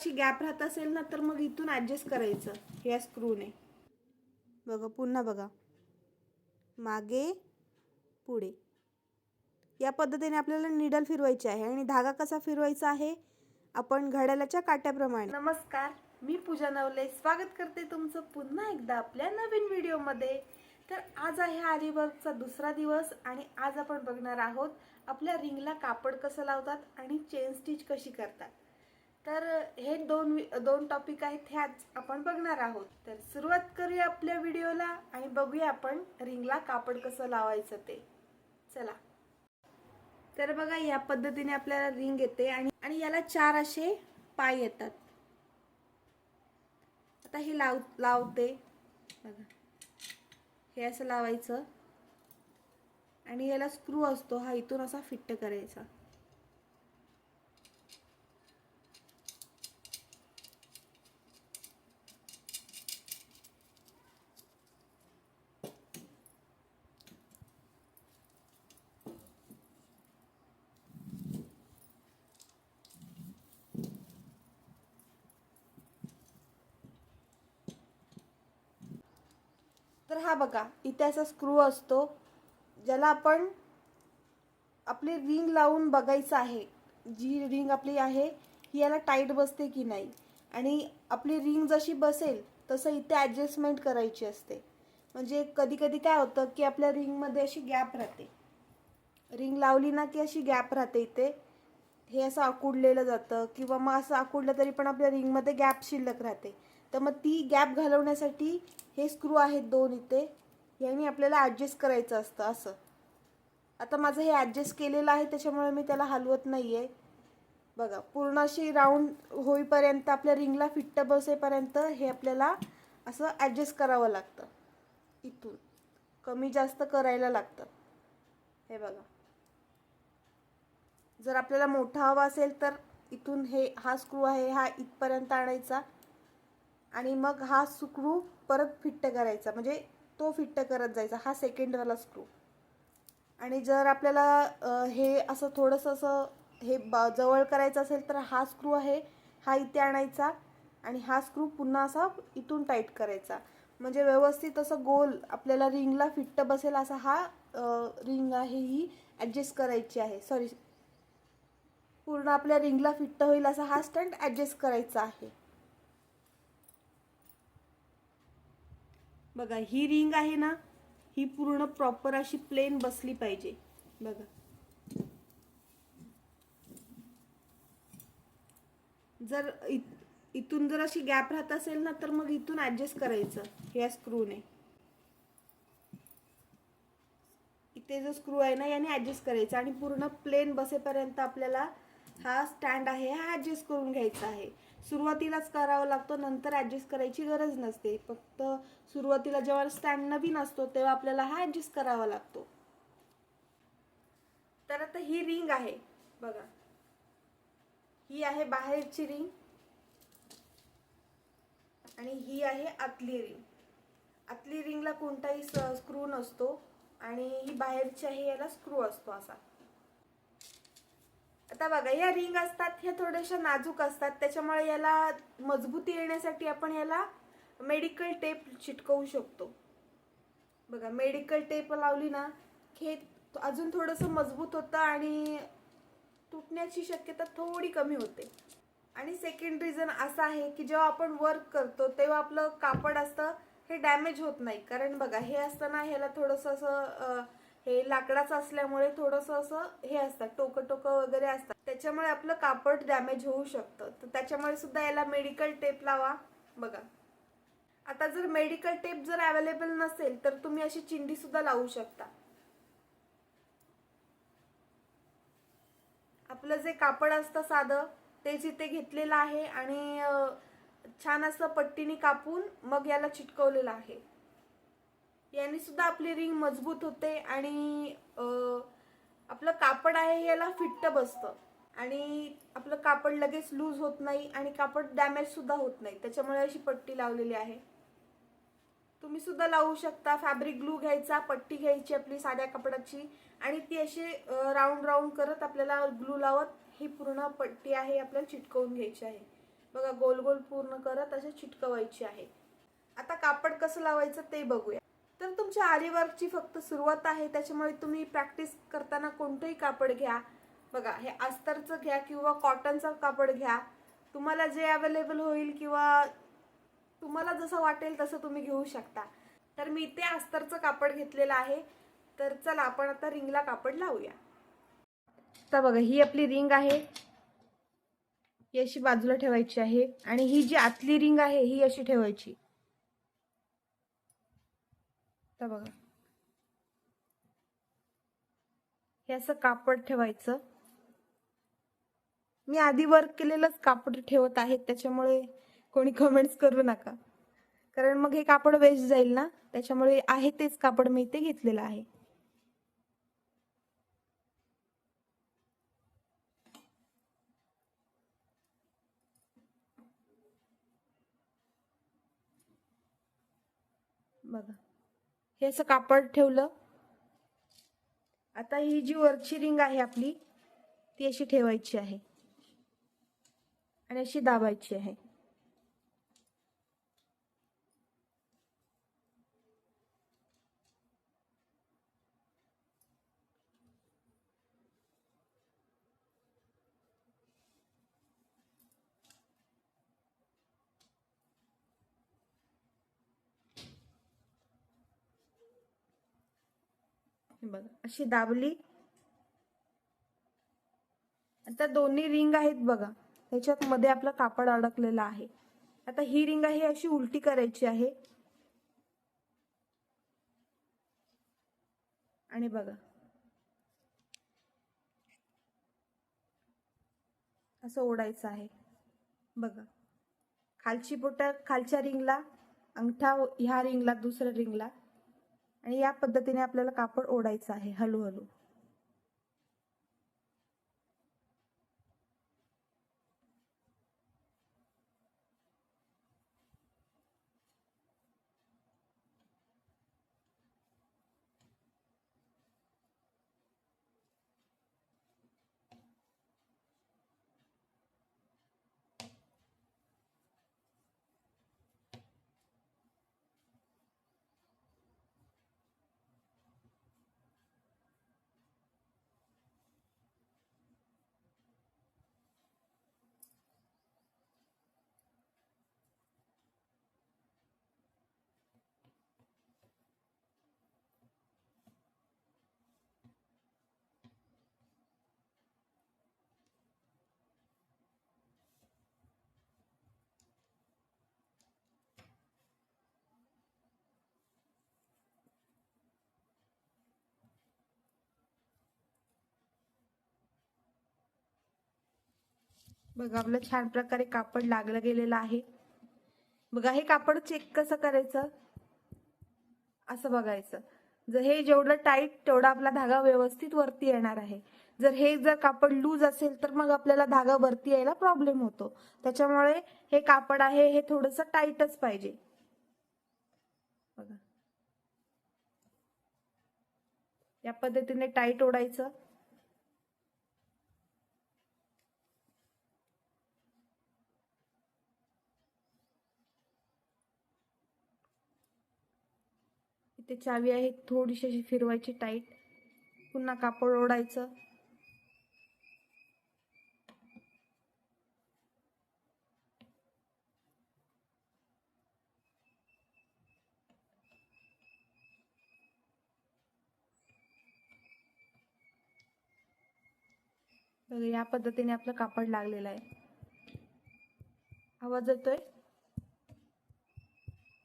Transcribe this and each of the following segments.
Gap राहत असेल ना तर मग इथून ॲडजस्ट करायचं या स्क्रूने. बघा पुन्हा बघा, मागे पुढे या पद्धतीने आपल्याला निडल फिरवायची आहे. आणि धागा कसा फिरवायचा आहे, आपण घड्याळाच्या काट्याप्रमाणे. नमस्कार, मी पूजा नवले स्वागत करते तुमचं पुन्हा एकदा आपल्या नवीन व्हिडिओमध्ये. तर आज आहे आरीवर्कचा दुसरा दिवस आणि आज आपण बघणार आहोत आपल्या रिंगला कापड कसं लावतात आणि चेन स्टिच कशी करतात. तर हे दोन टॉपिक आहेत, हे आज आपण बघणार आहोत. तर सुरुवात करूया आपल्या व्हिडिओला आणि बघूया आपण रिंगला कापड कसं लावायचं ते. चला. तर बघा या पद्धतीने आपल्याला रिंग येते आणि याला 4 असे पाय येतात. आता हे लावते बघा, हे असं लावायचं आणि याला स्क्रू असतो, हा इथून असा फिट करायचा. तर हा बघा इथे असा स्क्रू असतो, ज्याला आपण आपली रिंग लावून बघायचं आहे. जी रिंग आपली आहे ही याला टाईट बसते की नाही, आणि आपली रिंग जशी बसेल तसं इथे ॲडजस्टमेंट करायची असते. म्हणजे कधी कधी काय होतं की आपल्या रिंगमध्ये अशी गॅप राहते, रिंग लावली ना की अशी गॅप राहते इथे, हे असं आकुडलेलं जातं किंवा मग असं आकुडलं तरी पण आपल्या रिंगमध्ये गॅप शिल्लक राहते. तर मग ती गॅप घालवण्यासाठी हे स्क्रू आहेत 2 इथे, यांनी आपल्याला ॲडजस्ट करायचं असतं असं. आता माझं हे ॲडजस्ट केलेलं आहे त्याच्यामुळे मी त्याला हलवत नाही आहे. बघा पूर्ण अशी राऊंड होईपर्यंत, आपल्या रिंगला फिट्ट बसेपर्यंत हे आपल्याला असं ॲडजस्ट करावं लागतं. इथून कमी जास्त करायला लागतं. हे बघा, जर आपल्याला मोठा हवा असेल तर इथून हा स्क्रू आहे हा इथपर्यंत आणायचा आणि मग हा स्क्रू परत फिट्ट करायचा, म्हणजे तो फिट्ट करत जायचा, हा सेकंडवाला स्क्रू. आणि जर आपल्याला हे असं थोडंसं असं हे जवळ करायचं असेल तर हा स्क्रू आहे हा इथे आणायचा आणि हा स्क्रू पुन्हा असा इथून टाईट करायचा. म्हणजे व्यवस्थित असं गोल आपल्याला रिंगला फिट्ट बसेल असा हा रिंग आहे ही ॲडजस्ट करायची आहे. सॉरी, पूर्ण आपल्या रिंगला फिट्ट होईल असा हा स्टंट ॲडजस्ट करायचा आहे. बघा ही रिंग आहे ना, ही पूर्ण प्रॉपर अशी प्लेन बसली पाहिजे. बघा जर इथून जर अशी गॅप राहत असेल ना तर मग इथून ॲडजस्ट करायचं या स्क्रूने. इथे जो स्क्रू आहे ना याने ॲडजस्ट करायचं आणि पूर्ण प्लेन बसेपर्यंत आपल्याला हा स्टँड आहे हा ॲडजस्ट करून घ्यायचा आहे. सुरुवातीलाच करावा लागतो, नंतर ॲडजस्ट करायची गरज नसते. फक्त सुरुवातीला जेव्हा स्टँड नवीन असतो तेव्हा आपल्याला हा ॲडजस्ट करावा लागतो. तर आता ही रिंग आहे बघा, ही आहे बाहेरची रिंग आणि ही आहे आतली रिंग. आतली रिंगला कोणताही स्क्रू नसतो आणि ही बाहेरची आहे याला स्क्रू असतो असा. आता बघा या रिंग असतात ह्या थोड्याशा नाजूक असतात, त्याच्यामुळे याला मजबूती येण्यासाठी आपण याला मेडिकल टेप चिटकवू शकतो. बघा मेडिकल टेप लावली ना हे अजून थोडंसं मजबूत होतं आणि तुटण्याची शक्यता थोडी कमी होते. आणि सेकंड रिझन असा आहे की जेव्हा आपण वर्क करतो तेव्हा आपलं कापड असतं हे डॅमेज होत नाही. कारण बघा हे असतं ना, ह्याला थोडंसं असं हे लाकडाचं असल्यामुळे थोडंसं असं हे असतं, टोकं टोकं वगैरे असतात, त्याच्यामुळे आपलं कापड डॅमेज होऊ शकतं. तर त्याच्यामुळे सुद्धा याला मेडिकल टेप लावा. बघा आता जर मेडिकल टेप जर अवेलेबल नसेल तर तुम्ही अशी चिंडी सुद्धा लावू शकता. आपलं जे कापड असतं साधं तेच इथे घेतलेलं आहे आणि छान असं पट्टीने कापून मग याला चिटकवलेलं आहे. याने सुद्धा आपली रिंग मजबूत होते आणि आपलं कापड आहे याला फिट्ट बसतं आणि आपलं कापड लगेच लूज होत नाही आणि कापड डॅमेज सुद्धा होत नाही. त्याच्यामुळे अशी पट्टी लावलेली आहे. तुम्ही सुद्धा लावू शकता. फॅब्रिक ग्लू घ्यायचा, पट्टी घ्यायची आपली साध्या कपड्याची आणि ती अशी राऊंड राऊंड करत आपल्याला ग्लू लावत ही पूर्ण पट्टी आहे आपल्याला चिटकवून घ्यायची आहे. बघा गोल गोल पूर्ण करत असे चिटकवायची आहे. आता कापड कसं लावायचं ते बघूया. तर तुमच्या आरी वर्कची फक्त सुरुवात आहे, त्याच्यामुळे तुम्ही प्रॅक्टिस करताना कोणतंही कापड घ्या. बघा हे अस्तरचं घ्या किंवा कॉटनचं कापड घ्या, तुम्हाला जे अवेलेबल होईल किंवा तुम्हाला जसं वाटेल तसं तुम्ही घेऊ शकता. तर मी इथे अस्तरचं कापड घेतलेलं आहे. तर चला आपण आता रिंगला कापड लावूया. तर बघा ही आपली रिंग आहे, ही अशी बाजूला ठेवायची आहे आणि ही जी आतली रिंग आहे ही अशी ठेवायची. तर बघा हे असं कापड ठेवायचं. मी आधी वर्क केलेलंच कापड ठेवत आहे, त्याच्यामुळे कोणी कमेंट्स करू नका, कारण मग हे कापड वेस्ट जाईल ना, त्याच्यामुळे आहे तेच कापड मी इथे घेतलेलं आहे. बघा हे असं कापड ठेवलं. आता ही जी वरची रिंग आहे आपली ती अशी ठेवायची आहे आणि अशी दाबायची आहे. बघा अशी दाबली. आता दोन्ही रिंग आहेत बघा, त्याच्यात मध्ये आपलं कापड अडकलेलं आहे. आता ही रिंग आहे अशी उलटी करायची आहे आणि बघा असं ओढायचं आहे. बघा खालची बोट खालच्या रिंगला, अंगठा ह्या रिंगला, दुसऱ्या रिंगला, आणि या पद्धतीने आपल्याला कापड ओढायचं आहे हळूहळू. बघा आपलं छान प्रकारे कापड लागलं गेलेलं आहे. बघा हे कापड चेक कसं करायचं, असं बघायचं. जर हे जेवढं टाईट तेवढा आपला धागा व्यवस्थित वरती येणार आहे. जर कापड लूज असेल तर मग आपल्याला धागा वरती यायला प्रॉब्लेम होतो. त्याच्यामुळे हे कापड आहे हे थोडंसं टाईटच पाहिजे. बघा या पद्धतीने टाईट ओढायचं. इथे चावी आहे, थोडीशी अशी फिरवायची टाईट, पुन्हा कापड ओढायचं. बघा या पद्धतीने आपलं कापड लागलेलं आहे. आवाज येतोय?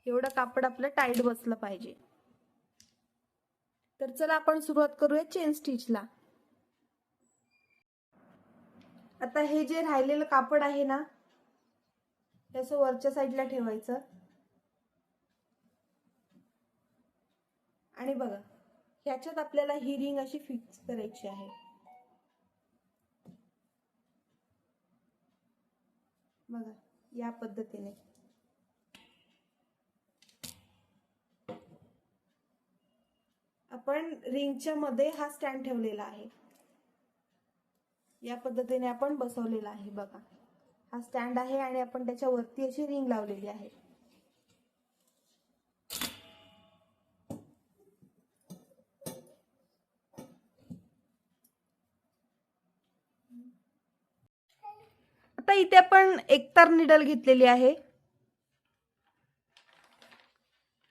एवढं कापड आपलं टाईट बसलं पाहिजे. तर चला आपण सुरुवात करूया चेन स्टिचला. आता हे जे राहिलेलं कापड आहे ना, हे असं वरच्या साईडला ठेवायचं आणि बघा ह्याच्यात आपल्याला ही रिंग अशी फिक्स करायची आहे. बघा या पद्धतीने. आपण रिंगच्या मध्ये हा स्टँड ठेवलेला आहे, या पद्धतीने आपण बसवलेला आहे. बघा हा स्टँड आहे आणि आपण त्याच्यावरती अशी रिंग लावलेली आहे. आता इथे आपण एकतार निडल घेतलेली आहे.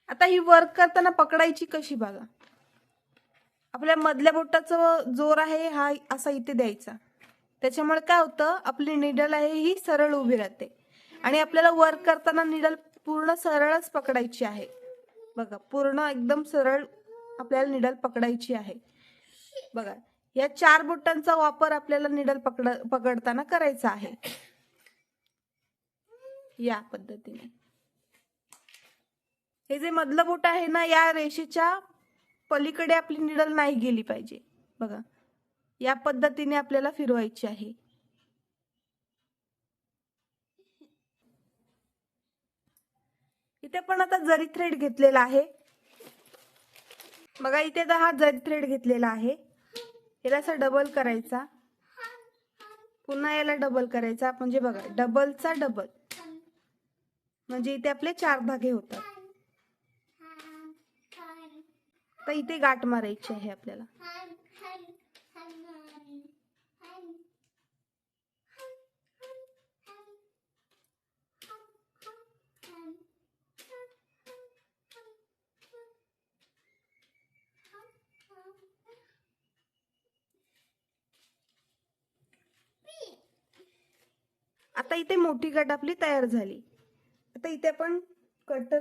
आता ही वर्क करताना पकडायची कशी बघा. आपल्या मधल्या बोटाचा जोर आहे हा असा इथे द्यायचा. त्याच्यामुळे काय होतं, आपली निडल आहे ही सरळ उभी राहते आणि आपल्याला वर्क करताना निडल पूर्ण सरळच पकडायची आहे. बघा पूर्ण एकदम सरळ आपल्याला निडल पकडायची आहे. बघा या 4 बोटांचा वापर आपल्याला निडल पकडताना करायचा आहे. या पद्धतीने हे जे मधलं बोट आहे ना, या रेषेच्या पलीकडे आपली निडल नाही गेली पाहिजे. बघा या पद्धतीने आपल्याला फिरवायची आहे. इथे पण आता जरी थ्रेड घेतलेला आहे. बघा इथे हा जरी थ्रेड घेतलेला आहे. याला असं डबल करायचा, पुन्हा याला डबल करायचा, म्हणजे बघा डबलचा डबल, म्हणजे इथे आपले 4 धागे होतात. तर इथे गाठ मारायची आहे आपल्याला. आता इथे मोठी गाठ आपली तयार झाली. आता इथे आपण कटर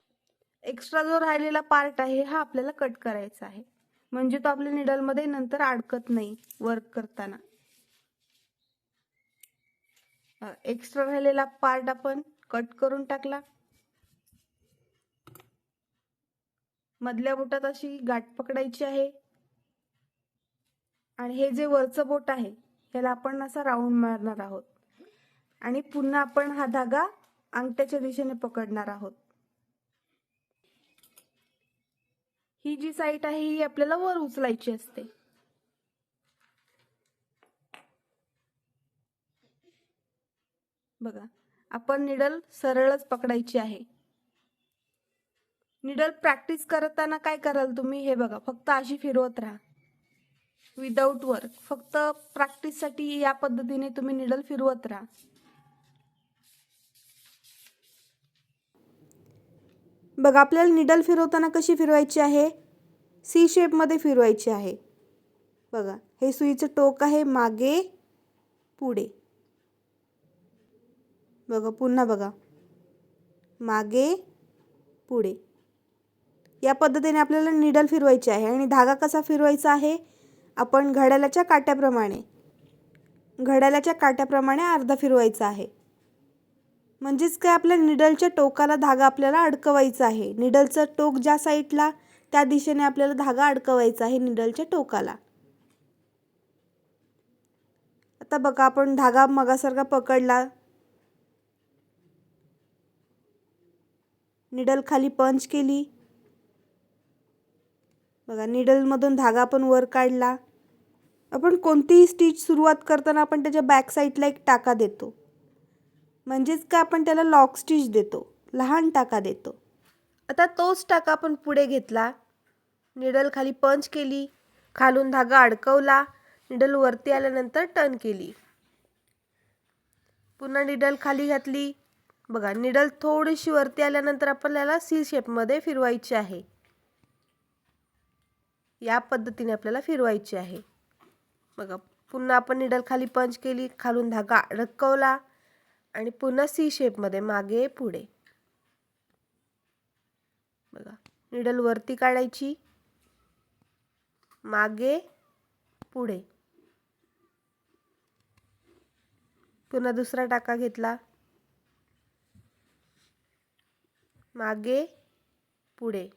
एक्स्ट्रा जो राहिलेला पार्ट आहे हा आपल्याला कट करायचा आहे, म्हणजे तो आपल्या निडल मध्ये नंतर अडकत नाही वर्क करताना. एक्स्ट्रा राहिलेला पार्ट आपण कट करून टाकला. मधल्या बोटात अशी गाठ पकडायची आहे आणि हे जे वरचं बोट आहे याला आपण असा राऊंड मारणार आहोत आणि पुन्हा आपण हा धागा अंगठ्याच्या दिशेने पकडणार आहोत. ही जी साईड आहे ही आपल्याला वर उचलायची असते. बघा आपण निडल सरळच पकडायची आहे. निडल प्रॅक्टिस करताना काय कराल तुम्ही, हे बघा फक्त अशी फिरवत राहा विदाउट वर्क. फक्त प्रॅक्टिस साठी या पद्धतीने तुम्ही निडल फिरवत राहा. बघा आपल्याला निडल फिरवताना कशी फिरवायची आहे, सी शेप मध्ये फिरवायची आहे. बघा हे सुईचं टोक आहे मागे पुढे. बघा पुन्हा बघा मागे पुढे. या पद्धतीने आपल्याला निडल फिरवायची आहे. आणि धागा कसा फिरवायचा आहे, आपण घड्याळाच्या काट्याप्रमाणे अर्धा फिरवायचा आहे. म्हणजेच काय, आपल्या निडलच्या टोकाला धागा आपल्याला अडकवायचा आहे. निडलचं टोक ज्या साईडला त्या दिशेने आपल्याला धागा अडकवायचा आहे निडलच्या टोकाला. आता बघा आपण धागा मगासारखा पकडला, निडल खाली पंच केली. बघा निडल मधून धागा आपण वर काढला. आपण कोणतीही स्टिच सुरुवात करताना आपण त्याच्या बॅक साईडला एक टाका देतो, म्हणजेच का आपण त्याला लॉक स्टिच देतो, लहान टाका देतो. आता तोच टाका आपण पुढे घेतला, निडल खाली पंच केली, खालून धागा अडकवला, निडल वरती आल्यानंतर टर्न केली, पुन्हा निडल खाली घातली. बघा निडल थोडीशी वरती आल्यानंतर आपल्याला सी शेप मध्ये फिरवायची आहे. या पद्धतीने आपल्याला फिरवायची आहे. बघा पुन्हा आपण निडल खाली पंच केली, खालून धागा अडकवला आणि पुन्हा सी शेप मध्ये मागे पुढे. बघा निडल वरती काढायची, मागे पुढे, पुन्हा दुसरा टाका घेतला, मागे पुढे.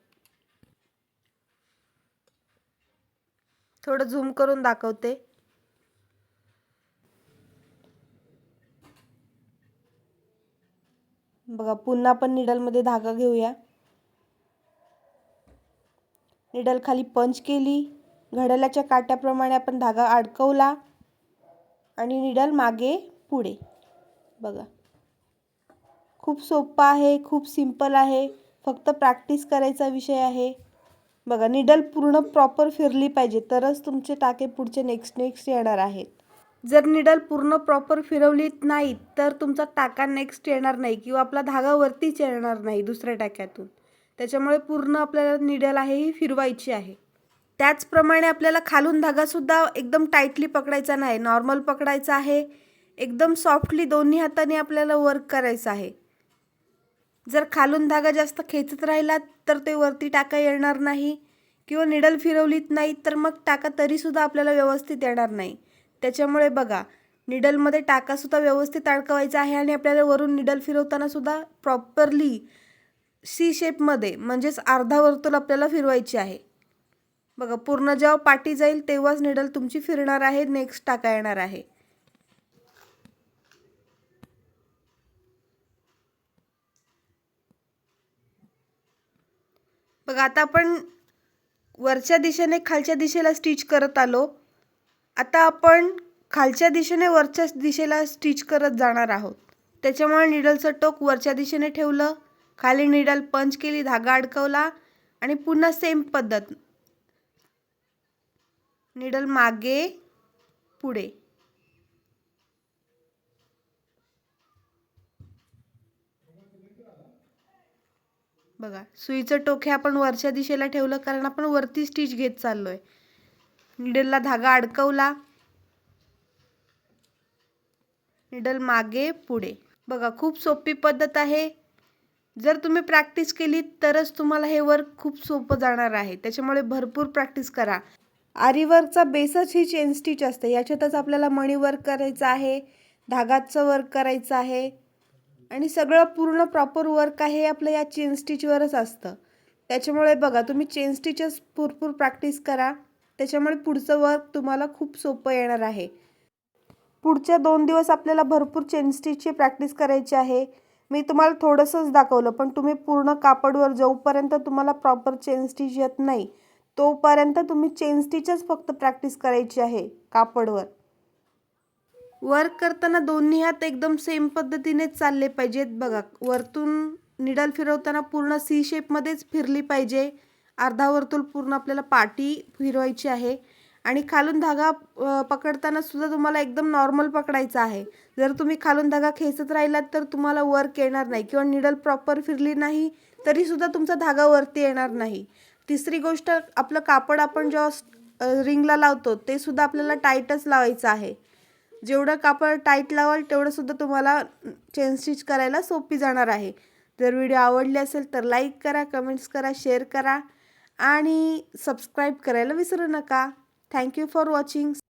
थोडं झूम करून दाखवते. बघा पुन्हा आपण निडल मध्ये धागा घेऊया, निडल खाली पंच केली, घड्याळाच्या काट्याप्रमाणे आपण धागा अडकवला आणि निडल मागे पुढे. बघा खूप सोपं आहे, खूप सिंपल आहे. फक्त प्रॅक्टिस करायचा विषय आहे. बघा, निडल पूर्ण प्रॉपर फिरली पाहिजे तरच तुमचे टाके पुढचे नेक्स्ट येणार आहेत. जर निडल पूर्ण प्रॉपर फिरवलीत नाही तर तुमचा टाका नेक्स्ट येणार नाही किंवा आपला धागा वरतीच येणार नाही दुसऱ्या टाक्यातून. त्याच्यामुळे पूर्ण आपल्याला निडल आहे ही फिरवायची आहे. त्याचप्रमाणे आपल्याला खालून धागासुद्धा एकदम टाईटली पकडायचा नाही, नॉर्मल पकडायचा आहे. एकदम सॉफ्टली दोन्ही हाताने आपल्याला वर्क करायचं आहे. जर खालून धागा जास्त खेचत राहिला तर ते वरती टाका येणार नाही किंवा निडल फिरवलीत नाही तर मग टाका तरीसुद्धा आपल्याला व्यवस्थित येणार नाही. त्याच्यामुळे बघा, निडलमध्ये टाकासुद्धा व्यवस्थित अडकवायचा आहे आणि आपल्याला वरून निडल फिरवतानासुद्धा प्रॉपरली सी शेपमध्ये म्हणजेच अर्धा वर्तुळ आपल्याला फिरवायची आहे. बघा, पूर्ण जेव्हा पाठी जाईल तेव्हाच निडल तुमची फिरणार आहे, नेक्स्ट टाका येणार आहे. बघा, आता आपण वरच्या दिशेने खालच्या दिशेला स्टिच करत आलो. आता आपण खालच्या दिशेने वरच्या दिशेला स्टिच करत जाणार आहोत. त्याच्यामुळे निडलचं टोक वरच्या दिशेने ठेवलं, खाली निडल पंच केली, धागा अडकवला आणि पुन्हा सेम पद्धत, निडल मागे पुढे. बघा, सुईचं टोक हे आपण वरच्या दिशेला ठेवलं कारण आपण वरती स्टिच घेत चाललोय. निडलला धागा अडकवला, निडल मागे पुढे. बघा, खूप सोपी पद्धत आहे. जर तुम्ही प्रॅक्टिस केली तरच तुम्हाला हे वर्क खूप सोपं जाणार आहे. त्याच्यामुळे भरपूर प्रॅक्टिस करा. आरी वर्कचा बेसच ही चेन स्टिच असते. याच्यातच आपल्याला मणी वर्क करायचं आहे, धागाचं वर्क करायचं आहे आणि सगळं पूर्ण प्रॉपर वर्क आहे आपलं या चेन स्टिचवरच असतं. त्याच्यामुळे बघा, तुम्ही चेन स्टिचच भरपूर प्रॅक्टिस करा. त्याच्यामुळे पुढचं वर्क तुम्हाला खूप सोपं येणार आहे. पुढच्या 2 दिवस आपल्याला भरपूर चेन स्टिचची प्रॅक्टिस करायची आहे. मी तुम्हाला थोडंसंच दाखवलं, पण तुम्ही पूर्ण कापडवर जोपर्यंत तुम्हाला प्रॉपर चेन स्टिच येत नाही तोपर्यंत तुम्ही चेन स्टिचच फक्त प्रॅक्टिस करायची आहे कापडवर. वर्क करताना दोन्ही हात एकदम सेम पद्धतीनेच चालले पाहिजेत. बघा, वरतून निडल फिरवताना पूर्ण सी शेपमध्येच फिरली पाहिजे. अर्धा वर्तुळ पूर्ण आपल्याला पाठी फिरवायची आहे आणि खालून धागा पकडताना सुद्धा तुम्हाला एकदम नॉर्मल पकडायचा आहे. जर तुम्ही खालून धागा खेचत राहिलात तर तुम्हाला वर्क येणार नाही किंवा निडल प्रॉपर फिरली नाही तरीसुद्धा तुमचा धागा वरती येणार नाही. तिसरी गोष्ट, आपलं कापड आपण जेव्हा रिंगला लावतो ते सुद्धा आपल्याला टाईटच लावायचं आहे. जेवढं कापड टाईट लावाल तेवढं सुद्धा तुम्हाला चेन स्टिच करायला सोपी जाणार आहे. जर व्हिडिओ आवडले असेल तर लाईक करा, कमेंट्स करा, शेअर करा आणि सबस्क्राईब करायला विसरू नका. Thank you for watching.